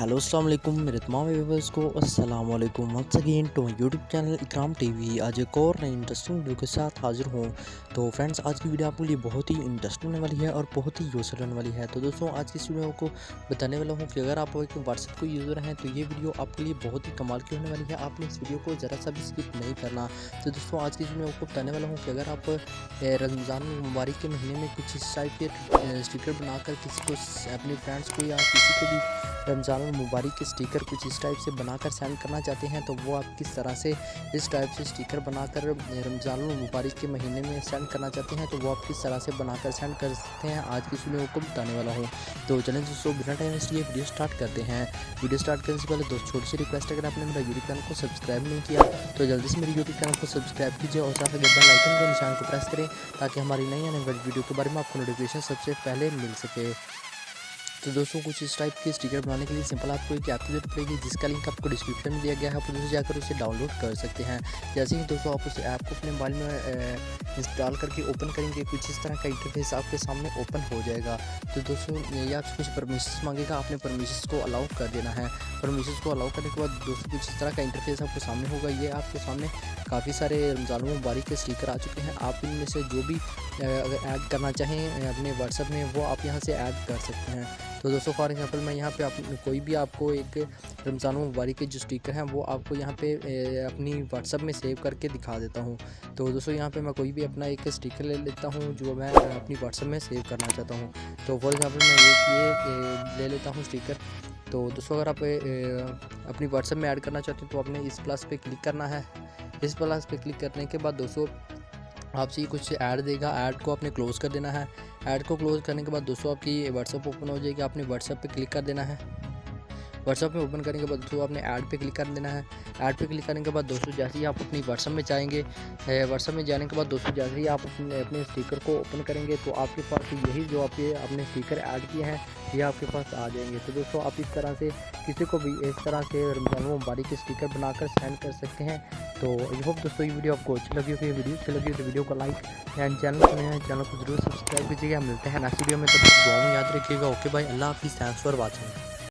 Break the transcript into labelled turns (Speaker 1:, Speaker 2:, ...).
Speaker 1: Hello अस्सलाम वालेकुम मेरे तमाम व्यूअर्स को अस्सलाम वालेकुम once again to my YouTube channel Ikram TV. आज एक और नई इंटरेस्टिंग वीडियो के साथ हाजिर हूँ। तो फ्रेंड्स, आज की वीडियो आपके लिए बहुत ही इंटरेस्टिंग होने वाली है और बहुत ही यूजफुल होने वाली है। तो दोस्तों, आज की इस वीडियो को बताने वाला हूँ कि अगर आप एक व्हाट्सएप को यूज़र हैं तो ये वीडियो आपके लिए बहुत ही कमाल की होने वाली है। आपने इस वीडियो को ज़रा सा भी स्किप नहीं करना। तो दोस्तों, आज की इस वीडियो को बताने वाला हूँ कि अगर आप रमज़ान मुबारक के महीने में कुछ इस टाइप के स्टिकर बनाकर किसी को, अपने फ्रेंड्स को या किसी को भी रमज़ान मुबारक के स्टिकर कुछ इस टाइप से बनाकर सेंड करना चाहते हैं, तो वो आप किस तरह से इस टाइप से स्टिकर बनाकर रमज़ान मुबारक के महीने में सेंड करना चाहते हैं, तो वो आप किस तरह से बनाकर सेंड कर सकते हैं, आज की इस वीडियो को बताने वाला हूँ। तो चलें दोस्तों, बिना टाइम वेस्ट किए वीडियो स्टार्ट करते हैं। वीडियो स्टार्ट करने से पहले दोस्तों छोटी सी रिक्वेस्ट, अगर आपने मेरा यूट्यूब चैनल को सब्सक्राइब नहीं किया तो जल्दी से मेरे यूट्यूब चैनल को सब्सक्राइब कीजिए और साथ ही बेल आइकन के निशान को प्रेस करें ताकि हमारी नई आने वाली वीडियो के बारे में आपको नोटिफिकेशन सबसे पहले मिल सके। तो दोस्तों, कुछ इस टाइप के स्टिकर बनाने के लिए सिंपल आपको एक ऐप की जरूरत पड़ेगी, जिसका लिंक आपको डिस्क्रिप्शन में दिया गया है। आप उसे जाकर उसे डाउनलोड कर सकते हैं। जैसे ही दोस्तों आप उस ऐप को अपने मोबाइल में इंस्टॉल करके ओपन करेंगे, कुछ इस तरह का इंटरफेस आपके सामने ओपन हो जाएगा। तो दोस्तों, ये आपसे कुछ परमिशन मांगेगा, आपने परमिशन को अलाउ कर देना है। परमिशन को अलाउ करने के बाद दोस्तों कुछ इस तरह का इंटरफेस आपके सामने होगा। ये आपके सामने काफ़ी सारे रमज़ान मुबारक के स्टिकर आ चुके हैं। आप इनमें से जो भी अगर ऐड करना चाहें अपने व्हाट्सएप में, वो आप यहाँ से ऐड कर सकते हैं। तो दोस्तों, फॉर एग्जांपल मैं यहाँ पे कोई भी आपको एक रमज़ान मुबारक के जो स्टिकर हैं वो आपको यहाँ पे अपनी व्हाट्सएप में सेव करके दिखा देता हूँ। तो दोस्तों, यहाँ पे मैं कोई भी अपना एक स्टिकर ले लेता हूँ जो मैं अपनी व्हाट्सएप में सेव करना चाहता हूँ। तो फॉर एग्जांपल मैं ये ले लेता हूँ स्टिकर। तो दोस्तों, अगर आप अपनी व्हाट्सएप में ऐड करना चाहते हैं तो आपने इस प्लस पे क्लिक करना है। इस प्लस पे क्लिक करने के बाद दोस्तों आपसे कुछ ऐड देगा, ऐड को आपने क्लोज़ कर देना है। ऐड को क्लोज़ करने के बाद दोस्तों आपकी व्हाट्सएप ओपन हो जाएगी। आपने व्हाट्सएप पे क्लिक कर देना है। व्हाट्सएप में ओपन करने के बाद दोस्तों आपने ऐड पे क्लिक कर देना है। ऐड पे क्लिक करने के बाद दोस्तों जैसे ही आप अपनी व्हाट्सएप में जाएंगे, व्हाट्सएप में जाने के बाद दोस्तों जैसे ही आप अपने स्टिकर को ओपन करेंगे तो आपके पास यही जो आपके अपने स्टिकर ऐड किए हैं ये आपके पास आ जाएंगे। तो दोस्तों, आप इस तरह से किसी को भी इस तरह से रमज़ान मुबारक के स्टिकर बनाकर सेंड कर सकते हैं। तो आई होप दोस्तों ये वीडियो आपको अच्छी लगी होगी। वीडियो अच्छी लगी तो वीडियो को लाइक एंड चैनल को जरूर सब्सक्राइब कीजिएगा। मिलते हैं नेक्स्ट वीडियो में, तब तक दुआ में याद रखिएगा। ओके भाई, अल्लाह हाफिज़, थैंक्स फॉर वॉचिंग।